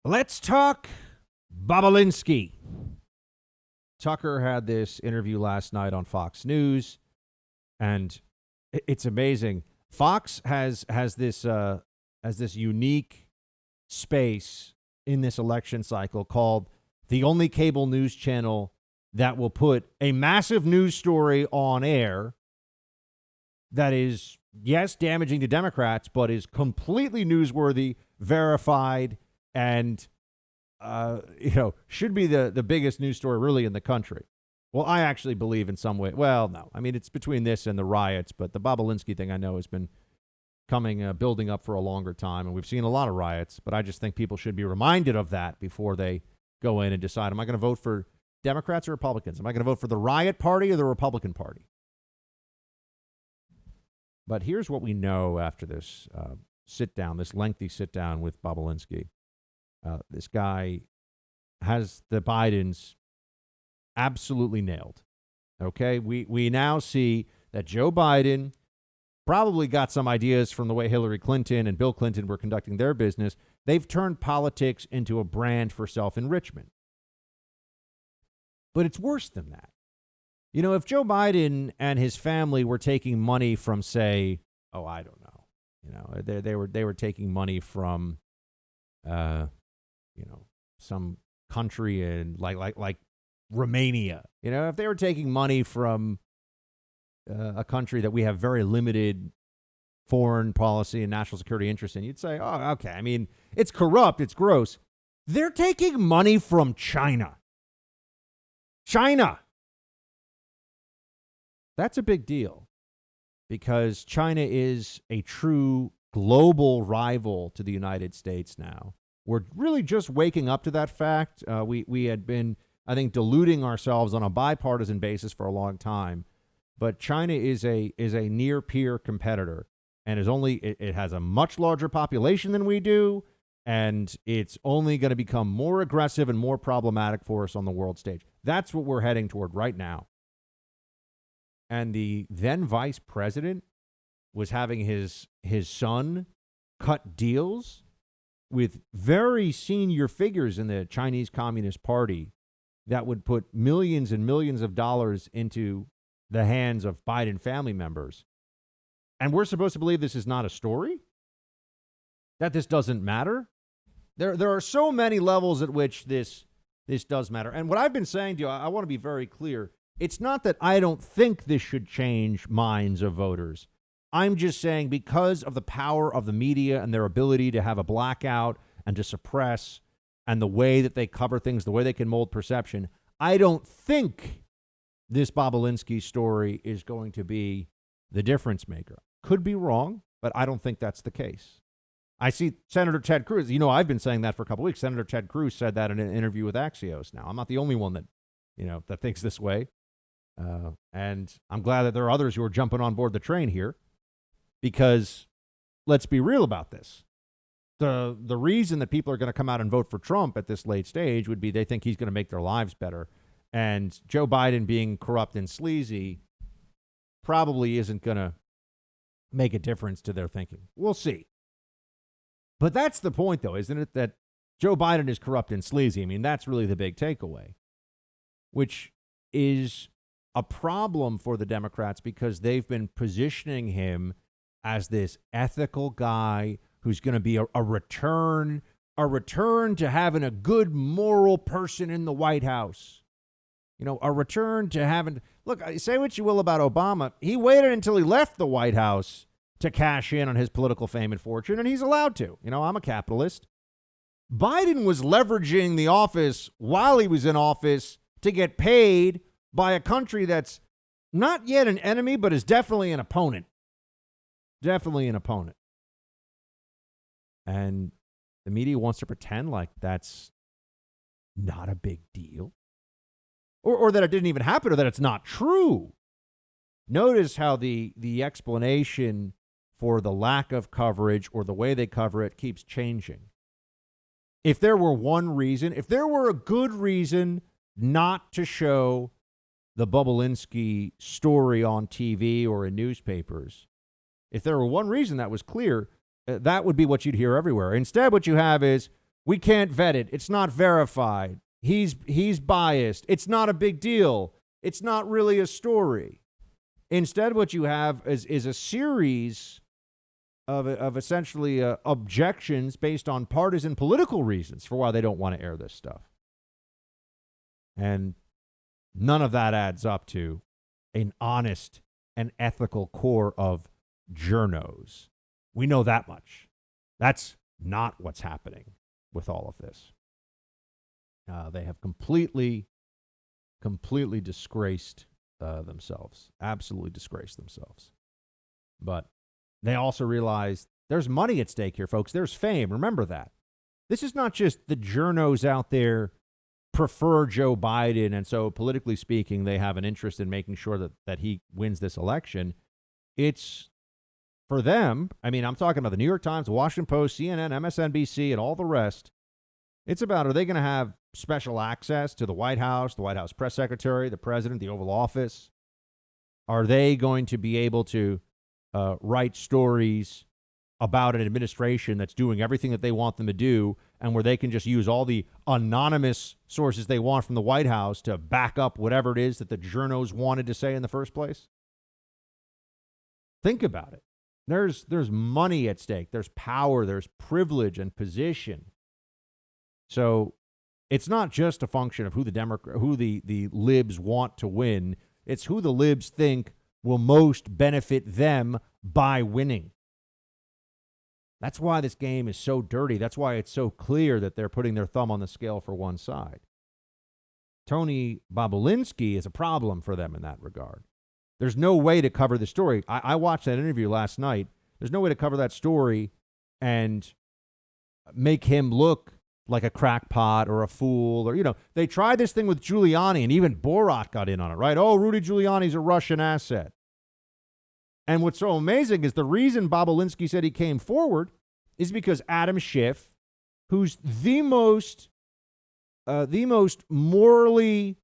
Let's talk Bobulinski. Tucker had this interview last night on Fox News, and it's amazing. Fox has this unique space in this election cycle called the only cable news channel that will put a massive news story on air that is, yes, damaging to Democrats, but is completely newsworthy, verified, and should be the biggest news story really in the country. Well, I actually believe in some way. Well, no. I mean, it's between this and the riots, but the Bobulinski thing I know has been building up for a longer time, and we've seen a lot of riots, but I just think people should be reminded of that before they go in and decide, am I going to vote for Democrats or Republicans? Am I going to vote for the riot party or the Republican Party? But here's what we know after this this lengthy sit down with Bobulinski. This guy has the Bidens absolutely nailed. Okay, we now see that Joe Biden probably got some ideas from the way Hillary Clinton and Bill Clinton were conducting their business. They've turned politics into a brand for self-enrichment. But it's worse than that. You know, if Joe Biden and his family were taking money from, say, I don't know, they were taking money from, some country in like Romania. If they were taking money from a country that we have very limited foreign policy and national security interest in, you'd say, oh, okay. I mean, it's corrupt. It's gross. They're taking money from China. That's a big deal because China is a true global rival to the United States now. We're really just waking up to that fact. We had been, I think, deluding ourselves on a bipartisan basis for a long time. But China is a near peer competitor, and it has a much larger population than we do, and it's only going to become more aggressive and more problematic for us on the world stage. That's what we're heading toward right now. And the then vice president was having his son cut deals with very senior figures in the Chinese Communist Party that would put millions and millions of dollars into the hands of Biden family members. And we're supposed to believe this is not a story? That this doesn't matter? There are so many levels at which this does matter. And what I've been saying to you, I want to be very clear. It's not that I don't think this should change minds of voters. I'm just saying because of the power of the media and their ability to have a blackout and to suppress and the way that they cover things, the way they can mold perception, I don't think this Bobulinski story is going to be the difference maker. Could be wrong, but I don't think that's the case. I see Senator Ted Cruz. I've been saying that for a couple of weeks. Senator Ted Cruz said that in an interview with Axios. Now, I'm not the only one that thinks this way. And I'm glad that there are others who are jumping on board the train here because let's be real about this. The reason that people are going to come out and vote for Trump at this late stage would be they think he's going to make their lives better. And Joe Biden being corrupt and sleazy probably isn't going to make a difference to their thinking. We'll see. But that's the point, though, isn't it? That Joe Biden is corrupt and sleazy. I mean, that's really the big takeaway, which is a problem for the Democrats because they've been positioning him as this ethical guy who's going to be a return to having a good moral person in the White House. A return to having, look, say what you will about Obama. He waited until he left the White House to cash in on his political fame and fortune, and he's allowed to. I'm a capitalist. Biden was leveraging the office while he was in office to get paid by a country that's not yet an enemy, but is definitely an opponent. Definitely an opponent. And the media wants to pretend like that's not a big deal. Or that it didn't even happen, or that it's not true. Notice how the explanation for the lack of coverage or the way they cover it keeps changing. If there were a good reason not to show the Bobulinski story on TV or in newspapers, if there were one reason that was clear, that would be what you'd hear everywhere. Instead, what you have is, We can't vet it. It's not verified. He's biased. It's not a big deal. It's not really a story. Instead, what you have is a series of essentially objections based on partisan political reasons for why they don't want to air this stuff. And none of that adds up to an honest and ethical core of journos. We know that much. That's not what's happening with all of this. They have completely disgraced themselves. Absolutely disgraced themselves. But they also realize there's money at stake here, folks. There's fame. Remember that. This is not just the journos out there prefer Joe Biden, and so politically speaking, they have an interest in making sure that he wins this election. It's for them. I mean, I'm talking about the New York Times, the Washington Post, CNN, MSNBC, and all the rest. It's about, are they going to have special access to the White House press secretary, the president, the Oval Office? Are they going to be able to write stories about an administration that's doing everything that they want them to do, and where they can just use all the anonymous sources they want from the White House to back up whatever it is that the journos wanted to say in the first place? Think about it. There's money at stake. There's power. There's privilege and position. So it's not just a function of who the libs want to win. It's who the libs think will most benefit them by winning. That's why this game is so dirty. That's why it's so clear that they're putting their thumb on the scale for one side. Tony Bobulinski is a problem for them in that regard. There's no way to cover the story. I watched that interview last night. There's no way to cover that story and make him look like a crackpot or a fool, or, they tried this thing with Giuliani, and even Borat got in on it, right? Oh, Rudy Giuliani's a Russian asset. And what's so amazing is the reason Bobulinski said he came forward is because Adam Schiff, who's the most morally,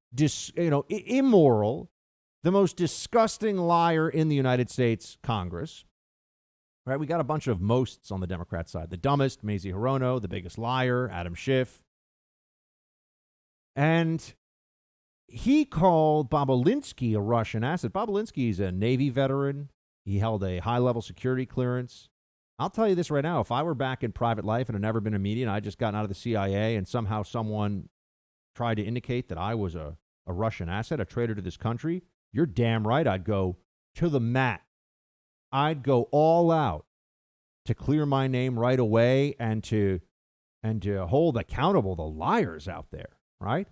immoral, the most disgusting liar in the United States Congress, right? We got a bunch of mosts on the Democrat side. The dumbest, Mazie Hirono, the biggest liar, Adam Schiff. And he called Bobulinski a Russian asset. Bobulinski is a Navy veteran. He held a high-level security clearance. I'll tell you this right now. If I were back in private life and had never been in media and I just gotten out of the CIA and somehow someone tried to indicate that I was a Russian asset, a traitor to this country, you're damn right I'd go to the mat. I'd go all out to clear my name right away and to hold accountable the liars out there, right?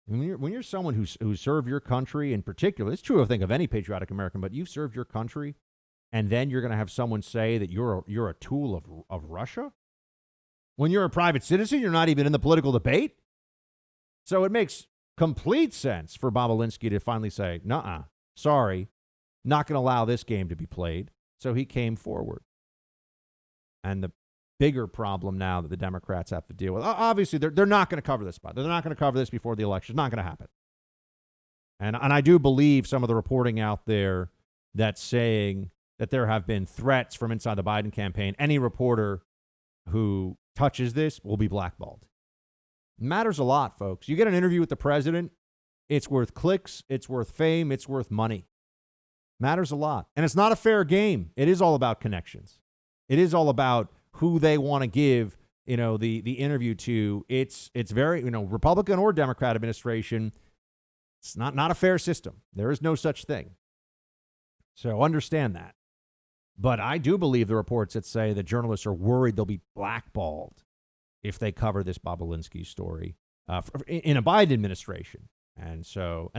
When you're someone who served your country in particular, it's true, I think, of any patriotic American, but you've served your country, and then you're going to have someone say that you're a tool of Russia? When you're a private citizen, you're not even in the political debate? So it makes complete sense for Bobulinski to finally say, nuh-uh, sorry, not going to allow this game to be played. So he came forward. And the bigger problem now that the Democrats have to deal with, obviously, they're not going to cover this spot. They're not going to cover this before the election. It's not going to happen. And I do believe some of the reporting out there that's saying that there have been threats from inside the Biden campaign. Any reporter who touches this will be blackballed. It matters a lot, folks. You get an interview with the president, it's worth clicks, it's worth fame, it's worth money. Matters a lot. And it's not a fair game. It is all about connections. It is all about who they want to give, the interview to. It's very, Republican or Democrat administration. It's not a fair system. There is no such thing. So understand that. But I do believe the reports that say that journalists are worried they'll be blackballed if they cover this Bobulinski story in a Biden administration. And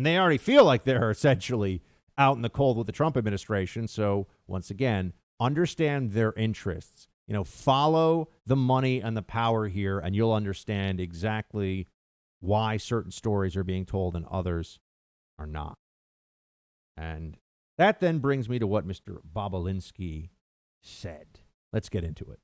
they already feel like they're essentially out in the cold with the Trump administration. So once again, understand their interests. Follow the money and the power here, and you'll understand exactly why certain stories are being told and others are not. And that then brings me to what Mr. Bobulinski said. Let's get into it.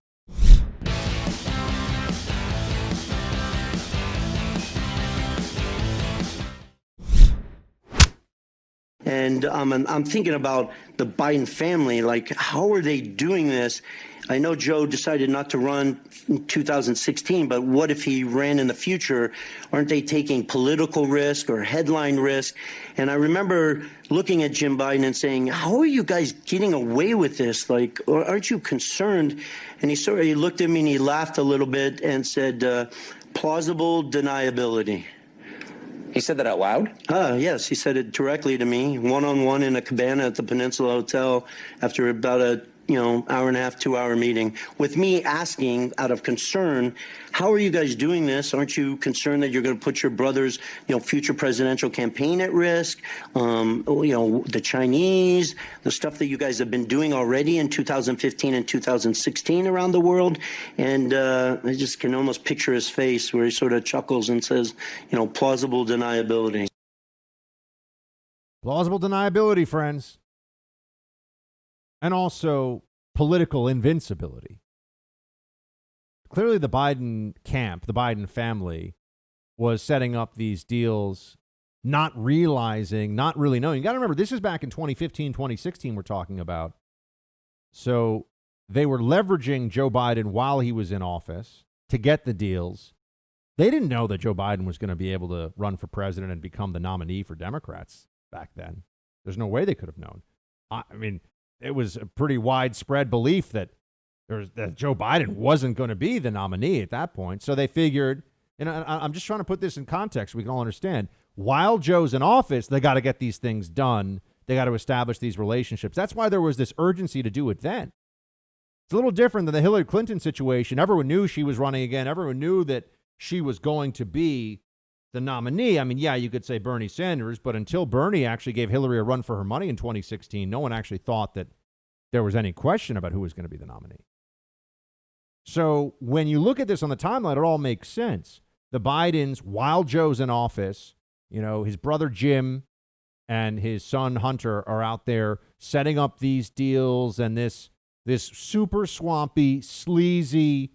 And I'm thinking about the Biden family, like, how are they doing this? I know Joe decided not to run in 2016, but what if he ran in the future? Aren't they taking political risk or headline risk? And I remember looking at Jim Biden and saying, how are you guys getting away with this? Like, aren't you concerned? And he looked at me and he laughed a little bit and said, plausible deniability. He said that out loud? Yes, he said it directly to me, one-on-one in a cabana at the Peninsula Hotel after about a hour and a half, 2-hour meeting, with me asking out of concern, how are you guys doing this? Aren't you concerned that you're going to put your brother's, future presidential campaign at risk? The Chinese, the stuff that you guys have been doing already in 2015 and 2016 around the world. And I just can almost picture his face where he sort of chuckles and says, plausible deniability. Plausible deniability, friends. And also political invincibility. Clearly, the Biden camp, the Biden family, was setting up these deals, not realizing, not really knowing. You got to remember, this is back in 2015, 2016 we're talking about. So they were leveraging Joe Biden while he was in office to get the deals. They didn't know that Joe Biden was going to be able to run for president and become the nominee for Democrats back then. There's no way they could have known. I mean, it was a pretty widespread belief that Joe Biden wasn't going to be the nominee at that point. So they figured, and I'm just trying to put this in context so we can all understand, while Joe's in office, they got to get these things done. They got to establish these relationships. That's why there was this urgency to do it then. It's a little different than the Hillary Clinton situation. Everyone knew she was running again. Everyone knew that she was going to be the nominee. I mean, yeah, you could say Bernie Sanders, but until Bernie actually gave Hillary a run for her money in 2016, no one actually thought that there was any question about who was going to be the nominee. So when you look at this on the timeline, it all makes sense. The Bidens, while Joe's in office, his brother Jim and his son Hunter are out there setting up these deals and this super swampy, sleazy,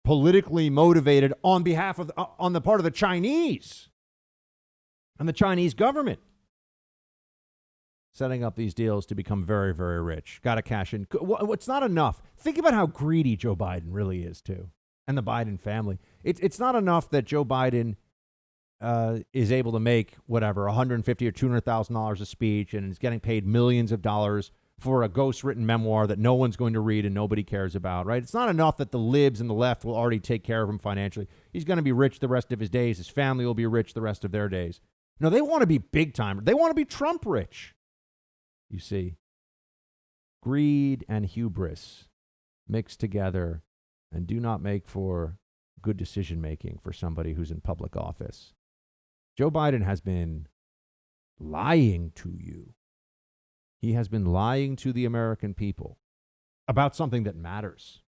politically motivated on the part of the Chinese and the Chinese government, setting up these deals to become very, very rich. Got to cash in. It's not enough. Think about how greedy Joe Biden really is, too, and the Biden family. It's not enough that Joe Biden is able to make, whatever, $150,000 or $200,000 a speech and is getting paid millions of dollars for a ghostwritten memoir that no one's going to read and nobody cares about, right? It's not enough that the libs and the left will already take care of him financially. He's going to be rich the rest of his days. His family will be rich the rest of their days. No, they want to be big time. They want to be Trump rich. You see, greed and hubris mixed together and do not make for good decision making for somebody who's in public office. Joe Biden has been lying to you. He has been lying to the American people about something that matters.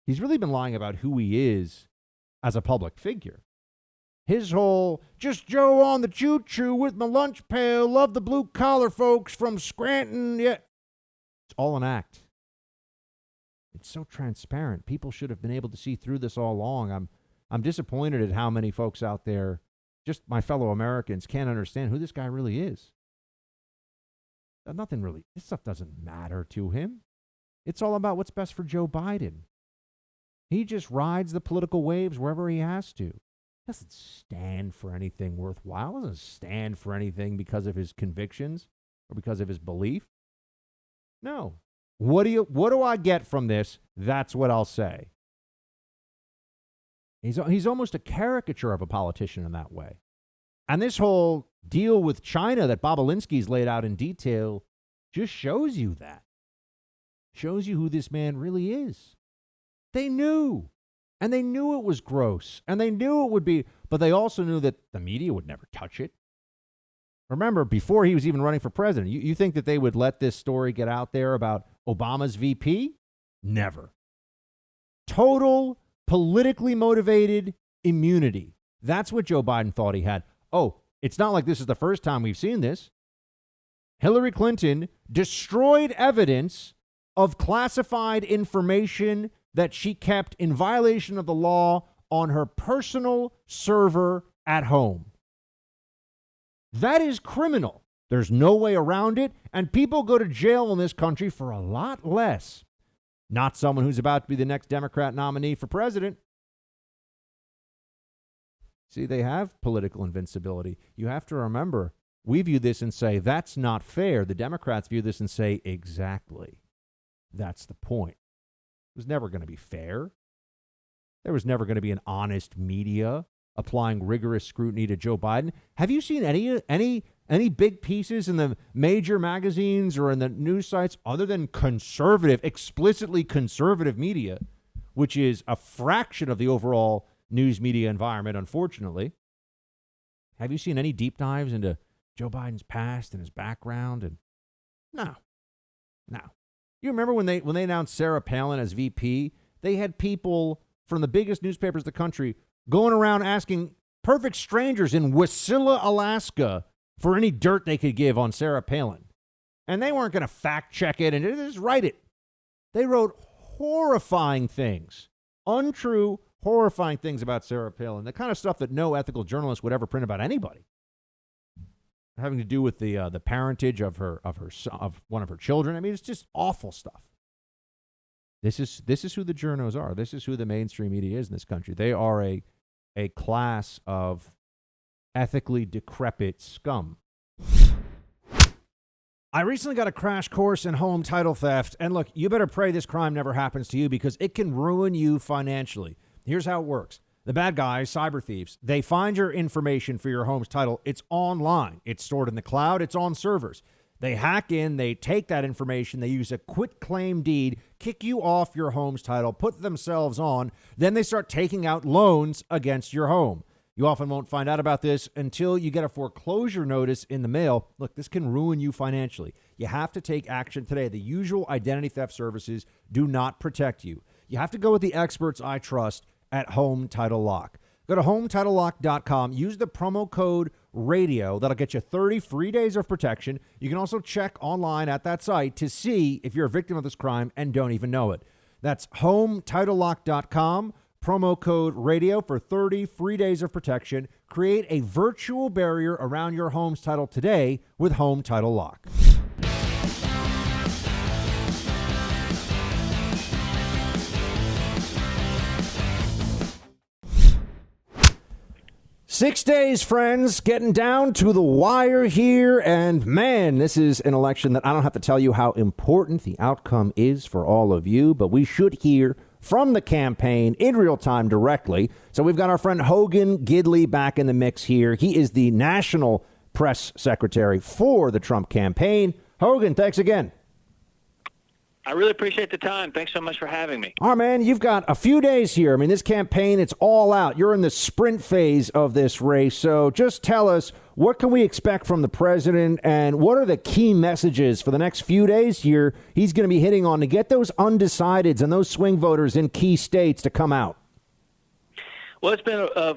He's really been lying about who he is as a public figure. His whole, just Joe on the choo-choo with my lunch pail, love the blue-collar folks from Scranton, yeah. It's all an act. It's so transparent. People should have been able to see through this all along. I'm disappointed at how many folks out there, just my fellow Americans, can't understand who this guy really is. This stuff doesn't matter to him. It's all about what's best for Joe Biden. He just rides the political waves wherever he has to. Doesn't stand for anything worthwhile. Doesn't stand for anything because of his convictions or because of his belief. No. What do I get from this? That's what I'll say. He's almost a caricature of a politician in that way. And this whole deal with China that Bobulinski's laid out in detail just shows you that. Shows you who this man really is. They knew. And they knew it was gross. And they knew it would be, but they also knew that the media would never touch it. Remember, before he was even running for president, you think that they would let this story get out there about Obama's VP? Never. Total politically motivated immunity. That's what Joe Biden thought he had. Oh, it's not like this is the first time we've seen this. Hillary Clinton destroyed evidence of classified information that she kept in violation of the law on her personal server at home. That is criminal. There's no way around it, and people go to jail in this country for a lot less. Not someone who's about to be the next Democrat nominee for president. See, they have political invincibility. You have to remember, we view this and say, that's not fair. The Democrats view this and say, exactly. That's the point. It was never going to be fair. There was never going to be an honest media applying rigorous scrutiny to Joe Biden. Have you seen any big pieces in the major magazines or in the news sites other than conservative, explicitly conservative media, which is a fraction of the overall news media environment, unfortunately? Have you seen any deep dives into Joe Biden's past and his background? And no. You remember when they announced Sarah Palin as VP, they had people from the biggest newspapers in the country going around asking perfect strangers in Wasilla, Alaska, for any dirt they could give on Sarah Palin. And they weren't going to fact check it and just write it. They wrote horrifying things, untrue, horrifying things about Sarah Palin, the kind of stuff that no ethical journalist would ever print about anybody, having to do with the parentage of one of her children. I mean, it's just awful stuff. This is who the journos are. This is who the mainstream media is in this country. They are a class of ethically decrepit scum. I recently got a crash course in home title theft, and look, you better pray this crime never happens to you because it can ruin you financially. Here's how it works. The bad guys, cyber thieves, they find your information for your home's title. It's online. It's stored in the cloud. It's on servers. They hack in. They take that information. They use a quitclaim deed, kick you off your home's title, put themselves on. Then they start taking out loans against your home. You often won't find out about this until you get a foreclosure notice in the mail. Look, this can ruin you financially. You have to take action today. The usual identity theft services do not protect you. You have to go with the experts I trust at Home Title Lock. Go to HomeTitleLock.com. Use the promo code RADIO. That'll get you 30 free days of protection. You can also check online at that site to see if you're a victim of this crime and don't even know it. That's HomeTitleLock.com. Promo code RADIO for 30 free days of protection. Create a virtual barrier around your home's title today with Home Title Lock. Six days, friends, getting down to the wire here. And man, this is an election that I don't have to tell you how important the outcome is for all of you, but we should hear from the campaign in real time directly. So we've got our friend Hogan Gidley back in the mix here. He is the national press secretary for the Trump campaign. Hogan, thanks again. I really appreciate the time. Thanks so much for having me. All right, man, you've got a few days here. I mean, this campaign, it's all out. You're in the sprint phase of this race. So just tell us, what can we expect from the president, and what are the key messages for the next few days here he's going to be hitting on to get those undecideds and those swing voters in key states to come out? Well, it's been a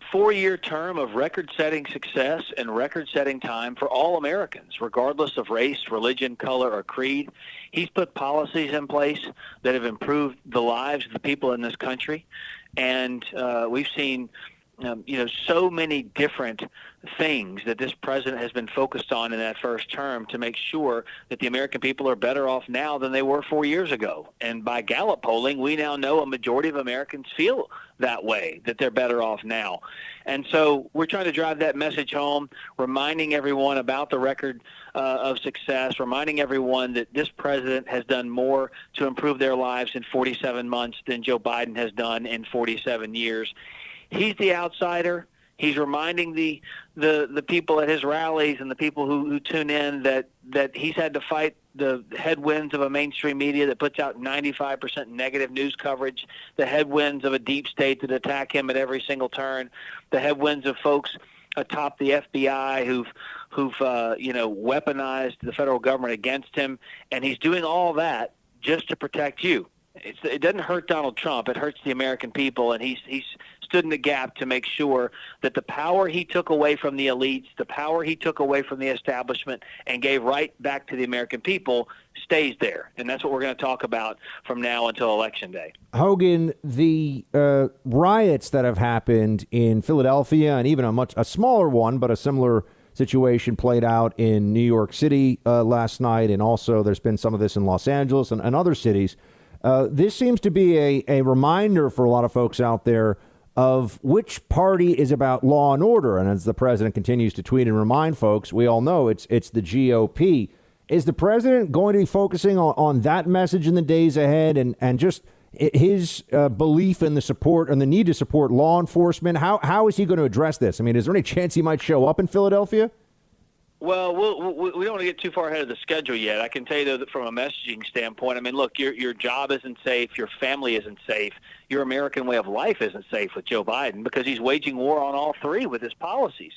four-year term of record-setting success and record-setting time for all Americans, regardless of race, religion, color, or creed. He's put policies in place that have improved the lives of the people in this country, and we've seen so many different things that this president has been focused on in that first term to make sure that the American people are better off now than they were 4 years ago. And by Gallup polling, we now know a majority of Americans feel that way, that they're better off now. And so we're trying to drive that message home, reminding everyone about the record of success, reminding everyone that this president has done more to improve their lives in 47 months than Joe Biden has done in 47 years. He's the outsider. He's reminding the people at his rallies and the people who tune in that he's had to fight the headwinds of a mainstream media that puts out 95% negative news coverage, the headwinds of a deep state that attack him at every single turn, the headwinds of folks atop the FBI who've weaponized the federal government against him, and he's doing all that just to protect you. It doesn't hurt Donald Trump. It hurts the American people, and he's stood in the gap to make sure that the power he took away from the elites, the power he took away from the establishment and gave right back to the American people stays there. And that's what we're going to talk about from now until Election Day. Hogan, the riots that have happened in Philadelphia and even a smaller one, but a similar situation played out in New York City last night, and also there's been some of this in Los Angeles and other cities. This seems to be a reminder for a lot of folks out there of which party is about law and order. And as the president continues to tweet and remind folks, we all know it's the GOP. Is the president going to be focusing on that message in the days ahead, and just his belief in the support and the need to support law enforcement? How is he going to address this? I mean, is there any chance he might show up in Philadelphia? Well, we don't want to get too far ahead of the schedule yet. I can tell you, though, that from a messaging standpoint, I mean, look, your job isn't safe, your family isn't safe, your American way of life isn't safe with Joe Biden because he's waging war on all three with his policies.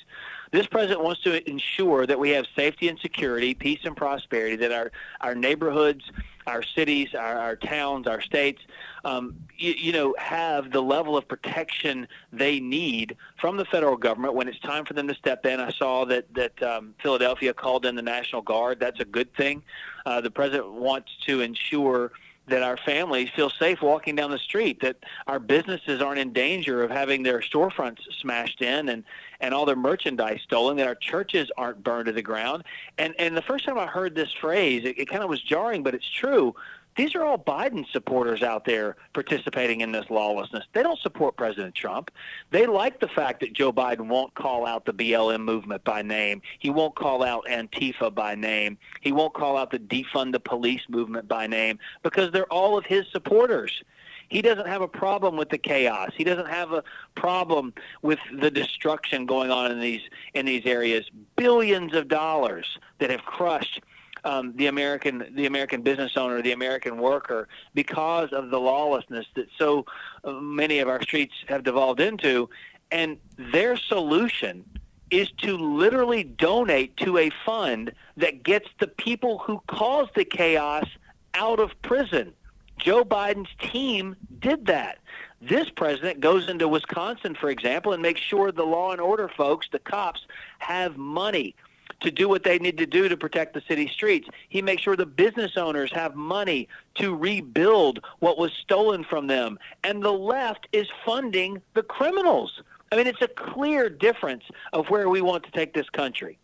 This president wants to ensure that we have safety and security, peace and prosperity, that our neighborhoods, our cities, our towns, our states, have the level of protection they need from the federal government when it's time for them to step in. I saw that Philadelphia called in the National Guard. That's a good thing. The president wants to ensure that our families feel safe walking down the street, that our businesses aren't in danger of having their storefronts smashed in and all their merchandise stolen, that our churches aren't burned to the ground. And the first time I heard this phrase, it kind of was jarring, but it's true. These are all Biden supporters out there participating in this lawlessness. They don't support President Trump. They like the fact that Joe Biden won't call out the BLM movement by name. He won't call out Antifa by name. He won't call out the defund the police movement by name because they're all of his supporters. He doesn't have a problem with the chaos. He doesn't have a problem with the destruction going on in these areas. Billions of dollars that have crushed the American business owner, the American worker, because of the lawlessness that so many of our streets have devolved into. And their solution is to literally donate to a fund that gets the people who caused the chaos out of prison. Joe Biden's team did that. This president goes into Wisconsin, for example, and makes sure the law and order folks, the cops, have money to do what they need to do to protect the city streets. He makes sure the business owners have money to rebuild what was stolen from them. And the left is funding the criminals. I mean, it's a clear difference of where we want to take this country.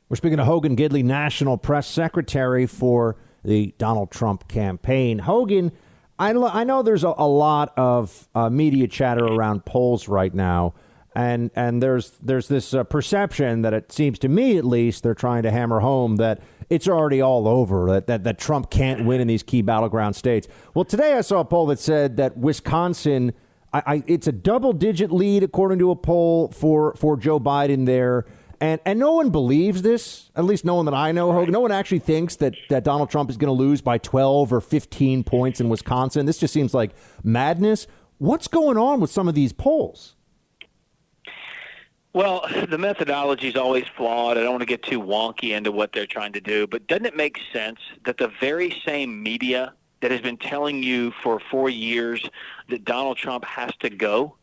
We're speaking to Hogan Gidley, National Press Secretary for the Donald Trump campaign. Hogan, I know there's a lot of media chatter around polls right now. And there's this perception that it seems to me, at least, they're trying to hammer home that it's already all over, that Trump can't win in these key battleground states. Well, today I saw a poll that said that Wisconsin, it's a double-digit lead, according to a poll, for Joe Biden there. And no one believes this, at least no one that I know, Hogan. No one actually thinks that Donald Trump is going to lose by 12 or 15 points in Wisconsin. This just seems like madness. What's going on with some of these polls? Well, the methodology is always flawed. I don't want to get too wonky into what they're trying to do, but doesn't it make sense that the very same media that has been telling you for 4 years that Donald Trump has to go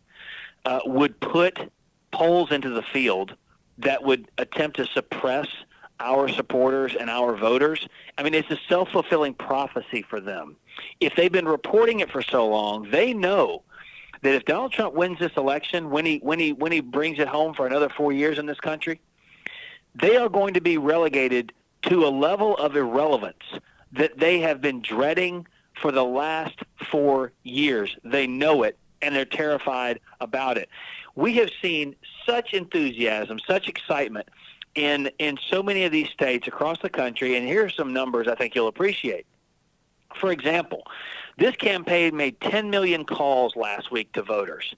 would put polls into the field that would attempt to suppress our supporters and our voters? I mean, it's a self-fulfilling prophecy for them. If they've been reporting it for so long, they know that if Donald Trump wins this election, when he brings it home for another 4 years in this country, they are going to be relegated to a level of irrelevance that they have been dreading for the last 4 years. They know it, and they're terrified about it. We have seen such enthusiasm, such excitement in so many of these states across the country, and here are some numbers I think you'll appreciate. For example, this campaign made 10 million calls last week to voters.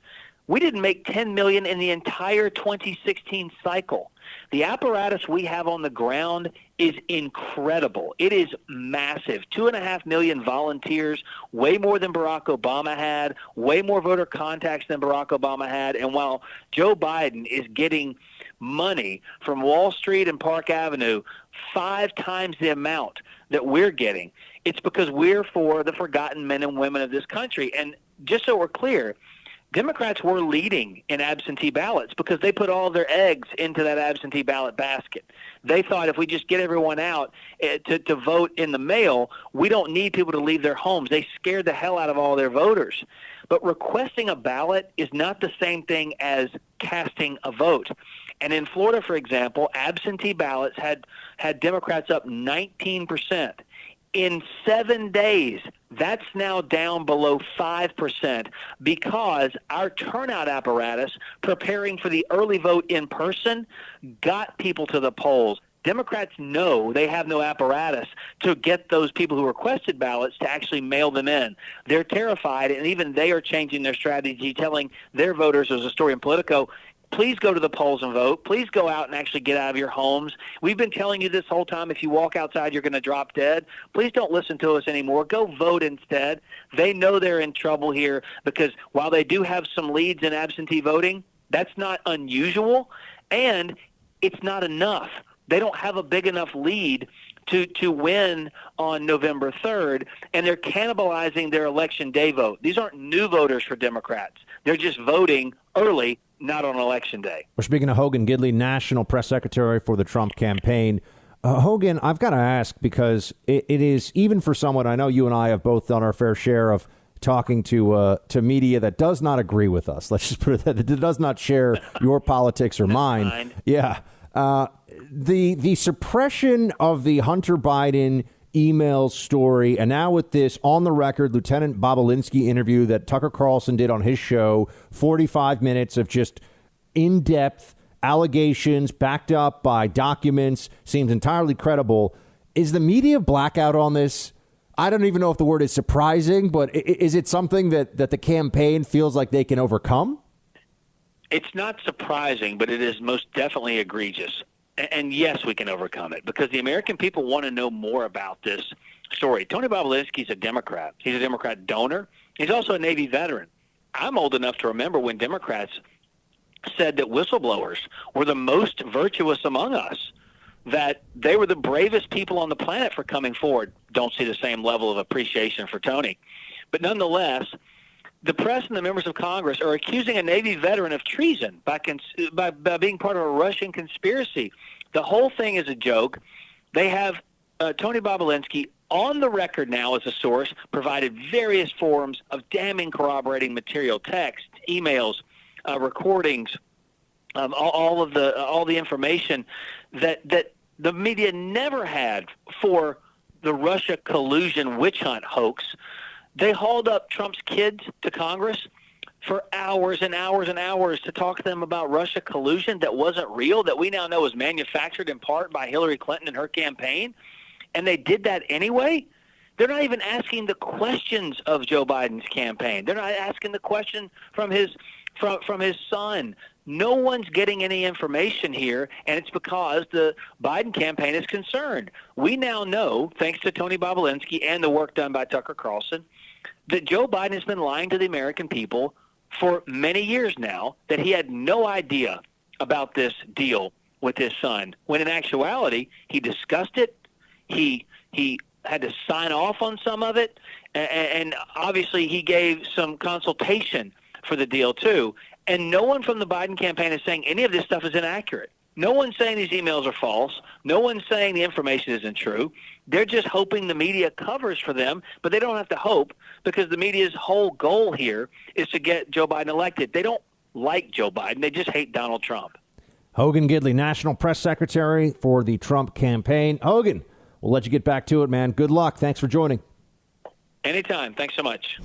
We didn't make 10 million in the entire 2016 cycle. The apparatus we have on the ground is incredible. It is massive. 2.5 million volunteers, way more than Barack Obama had, way more voter contacts than Barack Obama had. And while Joe Biden is getting money from Wall Street and Park Avenue 5 times the amount that we're getting, it's because we're for the forgotten men and women of this country. And just so we're clear, Democrats were leading in absentee ballots because they put all their eggs into that absentee ballot basket. They thought if we just get everyone out to vote in the mail, we don't need people to leave their homes. They scared the hell out of all their voters. But requesting a ballot is not the same thing as casting a vote. And in Florida, for example, absentee ballots had Democrats up 19%. In 7 days, that's now down below 5% because our turnout apparatus preparing for the early vote in person got people to the polls. Democrats know they have no apparatus to get those people who requested ballots to actually mail them in. They're terrified, and even they are changing their strategy, telling their voters, as a story in Politico, please go to the polls and vote. Please go out and actually get out of your homes. We've been telling you this whole time, if you walk outside, you're going to drop dead. Please don't listen to us anymore. Go vote instead. They know they're in trouble here because while they do have some leads in absentee voting, that's not unusual, and it's not enough. They don't have a big enough lead to win on November 3rd, and they're cannibalizing their election day vote. These aren't new voters for Democrats. They're just voting early, not on Election Day. We're speaking to Hogan Gidley, National Press Secretary for the Trump campaign. Hogan, I've got to ask, because it is, even for someone, I know you and I have both done our fair share of talking to media that does not agree with us. Let's just put it that does not share your politics or mine. Fine. Yeah. The suppression of the Hunter Biden email story, and now with this on the record Lieutenant Bobulinski interview that Tucker Carlson did on his show, 45 minutes of just in-depth allegations backed up by documents, seems entirely credible. Is the media blackout on this? I don't even know if the word is surprising, but is it something that the campaign feels like they can overcome? It's not surprising, but it is most definitely egregious. And yes, we can overcome it because the American people want to know more about this story. Tony Bobulinski is a Democrat. He's a Democrat donor. He's also a Navy veteran. I'm old enough to remember when Democrats said that whistleblowers were the most virtuous among us, that they were the bravest people on the planet for coming forward. Don't see the same level of appreciation for Tony. But nonetheless, the press and the members of Congress are accusing a Navy veteran of treason by being part of a Russian conspiracy. The whole thing is a joke. They have Tony Bobulinski on the record now as a source, provided various forms of damning corroborating material, text, emails, recordings, all the information that the media never had for the Russia collusion witch hunt hoax. They hauled up Trump's kids to Congress for hours and hours and hours to talk to them about Russia collusion that wasn't real, that we now know is manufactured in part by Hillary Clinton and her campaign. And they did that anyway. They're not even asking the questions of Joe Biden's campaign. They're not asking the question from his son. No one's getting any information here, and it's because the Biden campaign is concerned. We now know, thanks to Tony Bobulinski and the work done by Tucker Carlson, that Joe Biden has been lying to the American people for many years now, that he had no idea about this deal with his son, when in actuality, he discussed it, he had to sign off on some of it, and obviously he gave some consultation for the deal too. And no one from the Biden campaign is saying any of this stuff is inaccurate. No one's saying these emails are false. No one's saying the information isn't true. They're just hoping the media covers for them, but they don't have to hope because the media's whole goal here is to get Joe Biden elected. They don't like Joe Biden. They just hate Donald Trump. Hogan Gidley, National Press Secretary for the Trump campaign. Hogan, we'll let you get back to it, man. Good luck. Thanks for joining. Anytime. Thanks so much.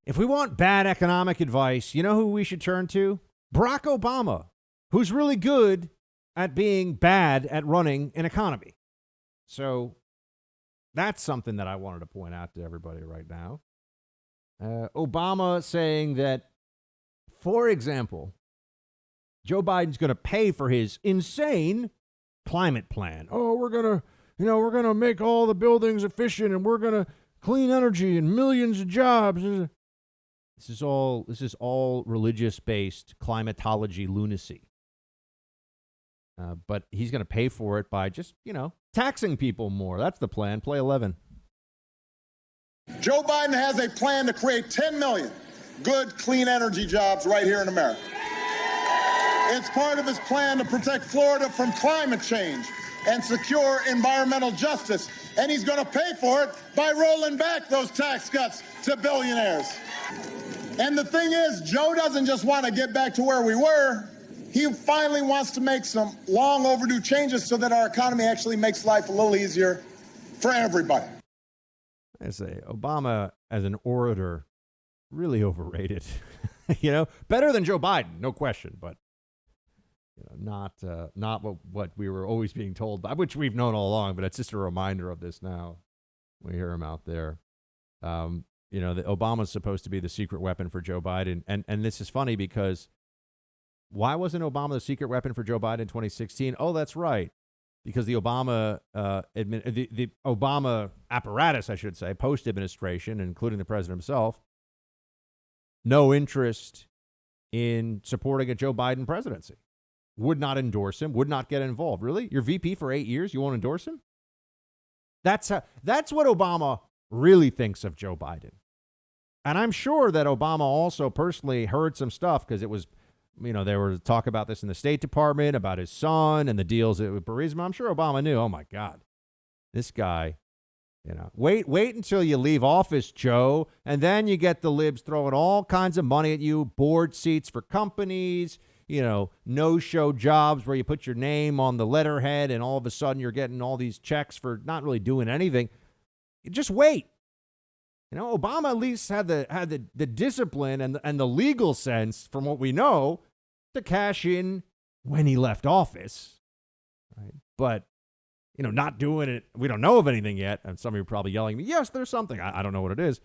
If we want bad economic advice, you know who we should turn to? Barack Obama, who's really good at being bad at running an economy. So that's something that I wanted to point out to everybody right now. Obama saying that, for example, Joe Biden's going to pay for his insane climate plan. Oh, we're going to make all the buildings efficient and we're going to clean energy and millions of jobs. This is all religious-based climatology lunacy. But he's going to pay for it by just, taxing people more. That's the plan. Play 11. Joe Biden has a plan to create 10 million good, clean energy jobs right here in America. It's part of his plan to protect Florida from climate change and secure environmental justice. And he's going to pay for it by rolling back those tax cuts to billionaires. And the thing is, Joe doesn't just want to get back to where we were. He finally wants to make some long overdue changes so that our economy actually makes life a little easier for everybody. I say Obama as an orator, really overrated. Better than Joe Biden, no question, but not what we were always being told, by which we've known all along. But it's just a reminder of this now. We hear him out there. That Obama's supposed to be the secret weapon for Joe Biden, and this is funny because why wasn't Obama the secret weapon for Joe Biden in 2016? Oh, that's right. Because the Obama the Obama apparatus, I should say, post-administration, including the president himself, no interest in supporting a Joe Biden presidency. Would not endorse him, would not get involved. Really? You're VP for 8 years, you won't endorse him? That's what Obama really thinks of Joe Biden. And I'm sure that Obama also personally heard some stuff because it was, there were talk about this in the State Department, about his son and the deals with Burisma. I'm sure Obama knew, oh my God, this guy, wait until you leave office, Joe, and then you get the libs throwing all kinds of money at you, board seats for companies, no-show jobs where you put your name on the letterhead and all of a sudden you're getting all these checks for not really doing anything. Just wait. Obama at least had the discipline and the legal sense, from what we know, to cash in when he left office. Right? But, not doing it. We don't know of anything yet. And some of you are probably yelling at me, yes, there's something. I don't know what it is.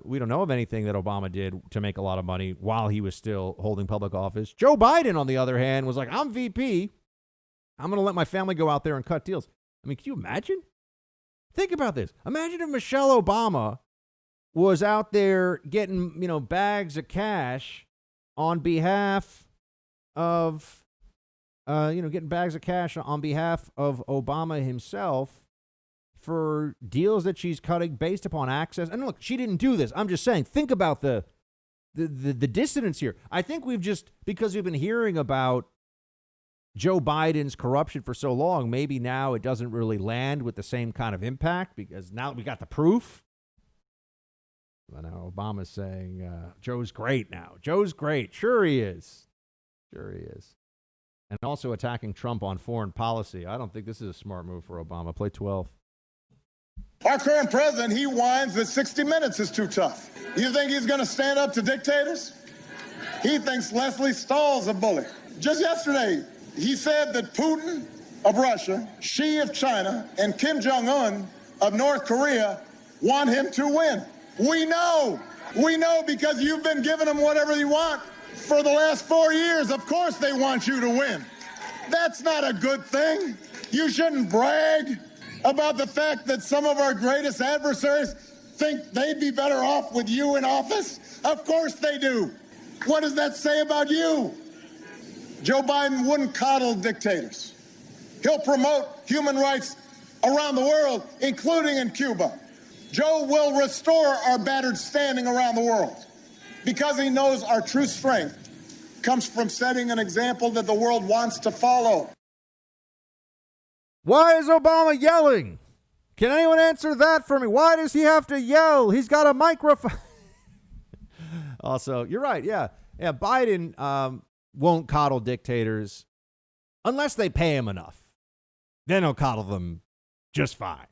We don't know of anything that Obama did to make a lot of money while he was still holding public office. Joe Biden, on the other hand, was like, I'm VP. I'm going to let my family go out there and cut deals. I mean, can you imagine? Think about this. Imagine if Michelle Obama was out there getting, bags of cash on behalf of, getting bags of cash on behalf of Obama himself for deals that she's cutting based upon access. And look, she didn't do this. I'm just saying, think about the dissonance here. I think because we've been hearing about Joe Biden's corruption for so long, maybe now it doesn't really land with the same kind of impact because now we got the proof. But now Obama's saying, Joe's great now. Joe's great. Sure he is. Sure he is. And also attacking Trump on foreign policy. I don't think this is a smart move for Obama. Play 12. Our current president, he whines that 60 Minutes is too tough. You think he's going to stand up to dictators? He thinks Leslie Stahl's a bully. Just yesterday, he said that Putin of Russia, Xi of China, and Kim Jong-un of North Korea want him to win. We know because you've been giving them whatever you want for the last 4 years. Of course they want you to win. That's not a good thing. You shouldn't brag about the fact that some of our greatest adversaries think they'd be better off with you in office. Of course they do. What does that say about you? Joe Biden wouldn't coddle dictators. He'll promote human rights around the world, including in Cuba. Joe will restore our battered standing around the world because he knows our true strength comes from setting an example that the world wants to follow. Why is Obama yelling? Can anyone answer that for me? Why does he have to yell? He's got a microphone. Also, you're right. Yeah. Biden won't coddle dictators unless they pay him enough. Then he'll coddle them just fine.